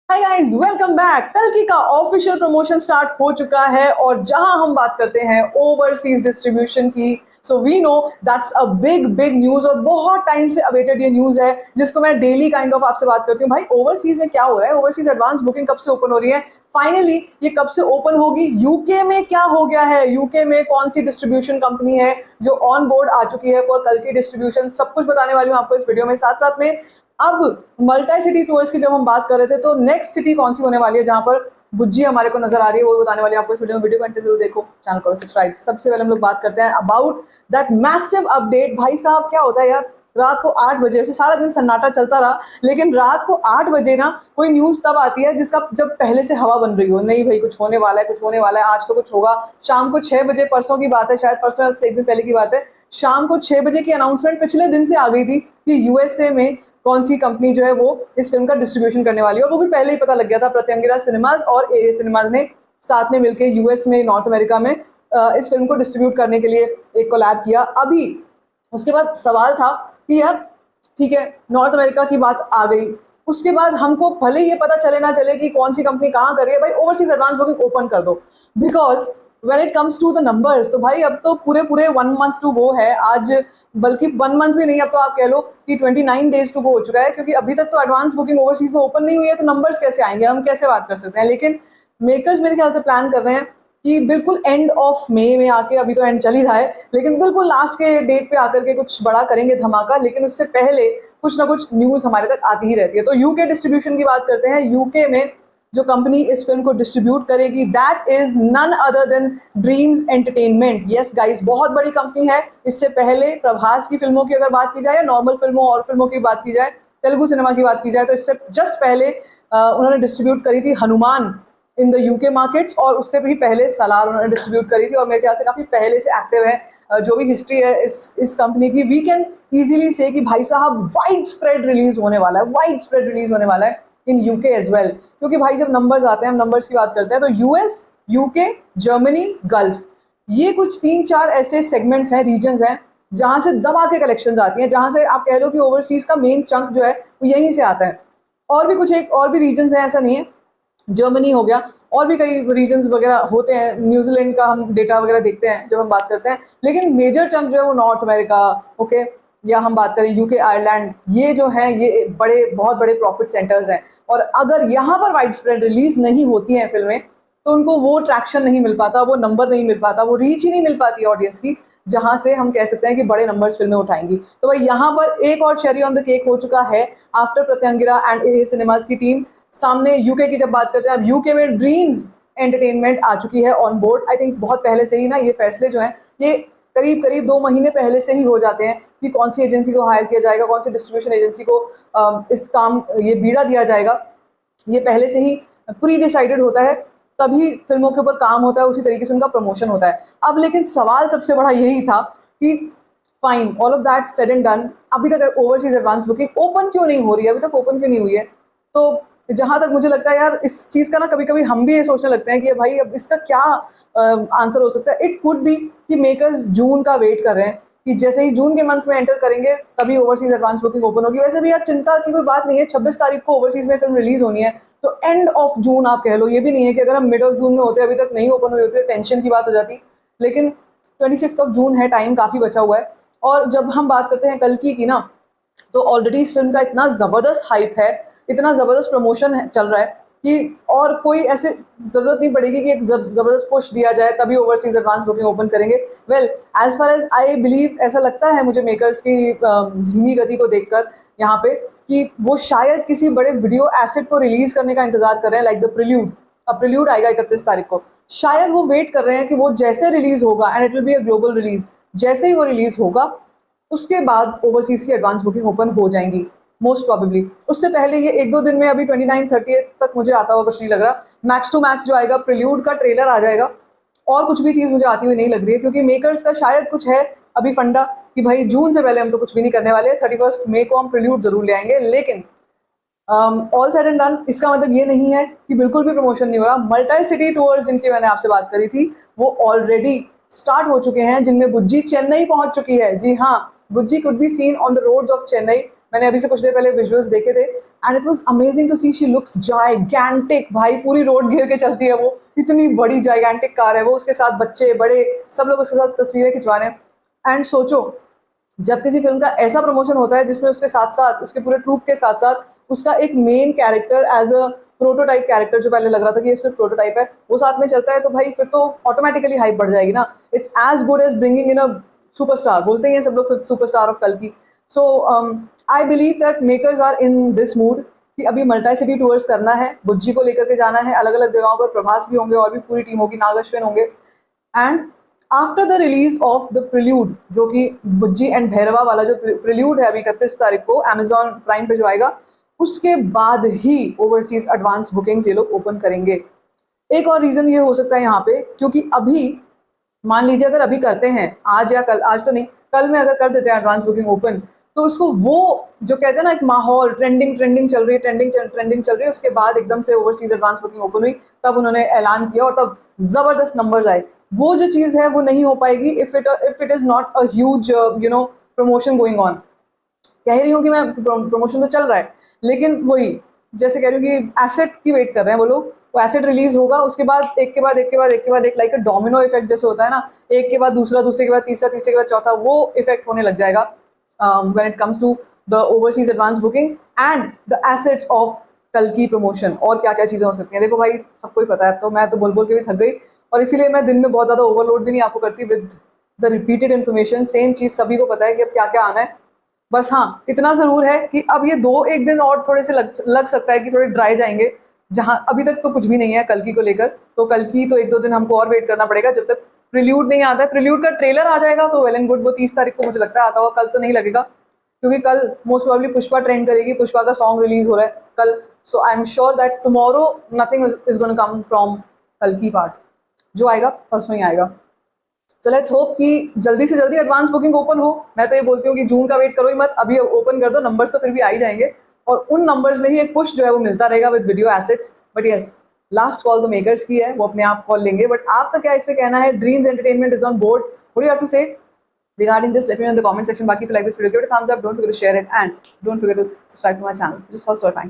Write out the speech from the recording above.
Hi guys, welcome back. कल्कि का official promotion start हो चुका है और जहां हम बात करते हैं ओवरसीज डिस्ट्रीब्यूशन की। So we know that's a big big news और बहुत टाइम से अवेटेड ये न्यूज है जिसको मैं डेली काइंड ऑफ आपसे बात करती हूँ। भाई ओवरसीज में क्या हो रहा है, ओवरसीज एडवांस बुकिंग कब से ओपन हो रही है, फाइनली ये कब से ओपन होगी, यूके में क्या हो गया है, यूके में कौन सी डिस्ट्रीब्यूशन कंपनी है जो ऑन बोर्ड आ चुकी है फॉर कल्कि डिस्ट्रीब्यूशन, सब कुछ बताने वाली हूँ आपको इस वीडियो में। साथ साथ में अब मल्टी सिटी टूर्स की जब हम बात कर रहे थे तो नेक्स्ट सिटी कौन सी होने वाली है जहां पर बुज्जी हमारे को नजर आ रही है, वो बताने वाली है आपको इस वीडियो में। वीडियो को जरूर देखो, चैनल को सब्सक्राइब। सबसे पहले हम लोग बात करते हैं अबाउट दैट मैसिव अपडेट। भाई साहब क्या होता है यार, रात को 8 बजे से सारा दिन सन्नाटा चलता रहा, लेकिन रात को 8 बजे ना कोई न्यूज तब आती है जिसका जब पहले से हवा बन रही हो, नहीं भाई कुछ होने वाला है, कुछ होने वाला है, आज तो कुछ होगा। शाम को 6 बजे, परसों की बात है, शायद परसों से एक दिन पहले की बात है, शाम को 6 बजे की अनाउंसमेंट पिछले दिन से आ गई थी कि यूएसए में कौन सी कंपनी जो है वो इस फिल्म का डिस्ट्रीब्यूशन करने वाली है। और वो भी पहले ही पता लग गया था, प्रत्यंगिरा सिनेमाज और एए सिनेमाज ने साथ में मिलकर यूएस में, नॉर्थ अमेरिका में इस फिल्म को डिस्ट्रीब्यूट करने के लिए एक कोलैब किया। अभी उसके बाद सवाल था कि यार ठीक है, नॉर्थ अमेरिका की बात आ गई, उसके बाद हमको भले ये पता चले ना चले कि कौन सी कंपनी कहाँ कर रही है, भाई ओवरसीज एडवांस बुकिंग ओपन कर दो। Because when it comes to the numbers तो भाई अब तो पूरे पूरे 1 मंथ टू गो है आज, बल्कि 1 मंथ भी नहीं, अब तो आप कह लो कि 29 डेज टू गो हो चुका है, क्योंकि अभी तक तो एडवांस बुकिंग ओवरसीज में ओपन नहीं हुई है। तो नंबर्स कैसे आएंगे, हम कैसे बात कर सकते हैं। लेकिन मेकर्स मेरे ख्याल से प्लान कर रहे हैं कि बिल्कुल एंड ऑफ मई में आके, अभी तो एंड चल ही रहा है, लेकिन बिल्कुल लास्ट के डेट पे आकर के कुछ बड़ा करेंगे धमाका। लेकिन उससे पहले कुछ ना कुछ न्यूज हमारे तक आती ही रहती है। तो यूके डिस्ट्रीब्यूशन की बात करते हैं। यूके में जो कंपनी इस फिल्म को डिस्ट्रीब्यूट करेगी that is none other than dreams entertainment. Yes guys, बहुत बड़ी कंपनी है। इससे पहले प्रभास की फिल्मों की अगर बात की जाए, या नॉर्मल फिल्मों और फिल्मों की बात की जाए, तेलुगु सिनेमा की बात की जाए, तो इससे जस्ट पहले उन्होंने डिस्ट्रीब्यूट करी थी Hanuman in the UK markets, और उससे भी पहले सलार उन्होंने डिस्ट्रीब्यूट करी थी। और मेरे ख्याल से काफी पहले से एक्टिव है। जो भी हिस्ट्री है इस कंपनी की, वी कैन इजीली से कि भाई साहब वाइड स्प्रेड रिलीज होने वाला है, वाइड स्प्रेड रिलीज होने वाला है इन यूके एज वेल। क्योंकि भाई जब नंबर्स आते हैं, हम नंबर्स की बात करते हैं, तो यूएस, यूके, जर्मनी, गल्फ, ये कुछ 3-4 ऐसे सेगमेंट्स हैं, रीजन्स हैं, जहां से दबा के कलेक्शंस आती हैं, जहां से आप कह लो कि ओवरसीज का मेन चंक जो है वो यहीं से आता है। और भी कुछ एक और भी रीजन्स हैं, ऐसा नहीं है, जर्मनी हो गया, और भी कई रीजन्स वगैरह होते हैं, न्यूजीलैंड का हम डेटा वगैरह देखते हैं जब हम बात करते हैं। लेकिन मेजर चंक जो है वो नॉर्थ अमेरिका, ओके, या हम बात करें यूके, आयरलैंड, ये जो है ये बड़े बहुत बड़े प्रॉफिट सेंटर्स हैं। और अगर यहाँ पर वाइड स्प्रेड रिलीज नहीं होती हैं फिल्में, तो उनको वो ट्रैक्शन नहीं मिल पाता, वो नंबर नहीं मिल पाता, वो रीच ही नहीं मिल पाती ऑडियंस की, जहां से हम कह सकते हैं कि बड़े नंबर्स फिल्में उठाएंगी। तो भाई यहाँ पर एक और चेरी ऑन द केक हो चुका है after Pratyangira and A cinemas की टीम सामने। यूके की जब बात करते हैं, अब यूके में ड्रीम्स एंटरटेनमेंट आ चुकी है ऑन बोर्ड। आई थिंक बहुत पहले से ही ना ये फैसले जो हैं ये करीब करीब 2 महीने पहले से ही हो जाते हैं कि कौन सी एजेंसी को हायर किया जाएगा, कौन सी डिस्ट्रीब्यूशन एजेंसी को इस काम ये बीड़ा दिया जाएगा। ये पहले से ही प्री डिसाइडेड होता है, तभी फिल्मों के ऊपर काम होता है, उसी तरीके से उनका प्रमोशन होता है। अब लेकिन सवाल सबसे बड़ा यही था कि fine, all of that said and done, अभी तक ओवरसीज एडवांस बुकिंग ओपन क्यों नहीं हो रही है, अभी तक ओपन क्यों नहीं हुई है। तो जहां तक मुझे लगता है यार, इस चीज का ना कभी कभी हम भी ये सोचने लगते हैं कि भाई अब इसका क्या आंसर हो सकता है। इट कुड बी कि मेकर्स जून का वेट कर रहे हैं कि जैसे ही जून के मंथ में एंटर करेंगे तभी ओवरसीज एडवांस बुकिंग ओपन होगी। वैसे भी यार चिंता की कोई बात नहीं है, 26 तारीख को ओवरसीज में फिल्म रिलीज होनी है, तो एंड ऑफ जून आप कह लो। ये भी नहीं है कि अगर हम मिड ऑफ जून में होते, अभी तक नहीं ओपन हुई होती, टेंशन की बात हो जाती। लेकिन 26 ऑफ जून है, टाइम काफी बचा हुआ है। और जब हम बात करते हैं कल्कि की ना, तो ऑलरेडी इस फिल्म का इतना जबरदस्त हाइप है, इतना जबरदस्त प्रमोशन चल रहा है कि और कोई ऐसे जरूरत नहीं पड़ेगी कि एक जबरदस्त पुश दिया जाए तभी ओवरसीज एडवांस बुकिंग ओपन करेंगे। Well, as far as I believe, ऐसा लगता है मुझे मेकर्स की धीमी गति को देखकर यहाँ पे, कि वो शायद किसी बड़े वीडियो एसेट को रिलीज करने का इंतजार कर रहे हैं, लाइक द प्रिल्यूड। अब प्रिल्यूड आएगा 31 तारीख को, शायद वो वेट कर रहे हैं कि वो जैसे रिलीज होगा, and it will be a global release, जैसे ही वो रिलीज होगा उसके बाद ओवरसीज की एडवांस बुकिंग ओपन हो जाएंगी मोस्ट प्रोबेबली। उससे पहले ये 1-2 दिन में, अभी 29-30 तक मुझे आता हुआ कुछ नहीं लग रहा। मैक्स टू मैक्स जो आएगा, प्रिल्यूड का ट्रेलर आ जाएगा, और कुछ भी चीज मुझे आती हुई नहीं लग रही है, क्योंकि मेकर्स का शायद कुछ है अभी फंडा कि भाई जून से पहले हम तो कुछ भी नहीं करने वाले, 31 मई को हम प्रिल्यूड जरूर ले आएंगे। लेकिन ऑल सेड एंड डन, इसका मतलब ये नहीं है कि बिल्कुल भी प्रमोशन नहीं हो रहा। मल्टी सिटी टूर्स जिनकी मैंने आपसे बात करी थी, वो ऑलरेडी स्टार्ट हो चुके हैं, जिनमें बुज्जी चेन्नई पहुंच चुकी है। जी हाँ, Bujji could be seen on the roads of Chennai. मैंने अभी से कुछ देर पहले विजुअल्स देखे थे and it was amazing to see. She looks gigantic. भाई पूरी रोड घेर के चलती है वो, इतनी बड़ी जाइगैंटिक कार है वो, उसके साथ बच्चे बड़े सब लोग उसके साथ तस्वीरें खिंचवा रहे हैं. एंड सोचो जब किसी फिल्म का ऐसा प्रमोशन होता है जिसमें उसके साथ साथ उसके पूरे ट्रूप के साथ साथ उसका एक main character as a prototype character, जो पहले लग रहा था कि ये सिर्फ प्रोटोटाइप है, वो साथ में चलता है, तो भाई फिर तो ऑटोमेटिकली हाइप बढ़ जाएगी ना. It's as good as bringing in a superstar. बोलते हैं सब लोग फिफ्थ सुपरस्टार ऑफ कल्कि. So I believe that makers are in this mood कि अभी मल्टी सिटी टूर्स करना है, बुज्जी को लेकर के जाना है अलग अलग जगहों पर. प्रभास भी होंगे और भी पूरी टीम होगी, नाग अश्विन होंगे. And after the release of the prelude, जो कि बुज्जी एंड भैरवा वाला जो प्रिल्यूड है अभी 31 तारीख को अमेजॉन प्राइम पे जो आएगा, उसके बाद ही ओवरसीज एडवांस बुकिंग्स ये लोग ओपन करेंगे. एक और रीजन ये हो सकता है यहाँ पे, क्योंकि अभी मान लीजिए अगर अभी करते हैं आज या कल, आज तो नहीं कल में अगर कर देते हैं एडवांस बुकिंग ओपन, तो उसको वो जो कहते हैं ना एक माहौल ट्रेंडिंग चल रही है, ट्रेंडिंग चल रही है, उसके बाद एकदम से ओवरसीज एडवांस बुकिंग ओपन हुई, तब उन्होंने ऐलान किया और तब जबरदस्त नंबर्स आए. वो जो चीज है वो नहीं हो पाएगी if it is not a huge promotion going on. कह रही हूँ कि मैं प्रमोशन तो चल रहा है, लेकिन वही जैसे कह रही हूँ कि एसेट की वेट कर रहे हैं वो लोग. वो एसेट रिलीज होगा, उसके बाद एक के बाद एक लाइक अ डोमिनो इफेक्ट जैसे होता है ना, एक के बाद दूसरा, दूसरे के बाद तीसरा, तीसरे के बाद चौथा, वो इफेक्ट होने लग जाएगा when it comes to the overseas advance booking and the assets of कल्कि प्रमोशन. और क्या क्या चीजें हो सकती हैं देखो भाई, सबको ही पता है. तो मैं तो बोल बोल के भी थक गई, और इसीलिए मैं दिन में बहुत ज्यादा ओवरलोड भी नहीं आपको करती with the repeated information. Same चीज सभी को पता है कि अब क्या क्या आना है. बस हाँ, इतना जरूर है कि अब ये 2-1 दिन और थोड़े से लग सकता है कि थोड़े ड्राई जाएंगे, जहां अभी तक तो कुछ भी नहीं है कल्कि को लेकर. तो कल्कि तो 1-2 दिन हमको और वेट करना पड़ेगा जब तक प्रिल्यूड नहीं आता है. प्रिल्यूड का ट्रेलर आ जाएगा तो वेल एंड गुड, वो 30 तारीख को मुझे लगता है आता हुआ, कल तो नहीं लगेगा, क्योंकि कल मोस्ट प्रोबेबली पुष्पा ट्रेंड करेगी. पुष्पा का सॉन्ग रिलीज हो रहा है कल, so I am sure that tomorrow nothing is gonna come from कल्कि पार्ट. जो आएगा परसों ही आएगा. सो लेट्स होप कि जल्दी से जल्दी एडवांस बुकिंग ओपन हो. मैं तो ये बोलती हूँ कि जून का वेट करो ही मत, अभी ओपन कर दो. नंबर्स तो फिर भी आ ही जाएंगे, और उन नंबर्स में ही एक पुश जो है वो मिलता रहेगा with video assets. But yes, last call तो मेकर्स की है, वो अपने आप कॉल लेंगे. बट आपका क्या इस पे कहना है? Dreams entertainment is on board. What do you have to say regarding this? Let me know in the comment section. Baki, if you like this video, give it a thumbs up. Don't forget to share it and don't forget to subscribe to my channel. Just first, thanks.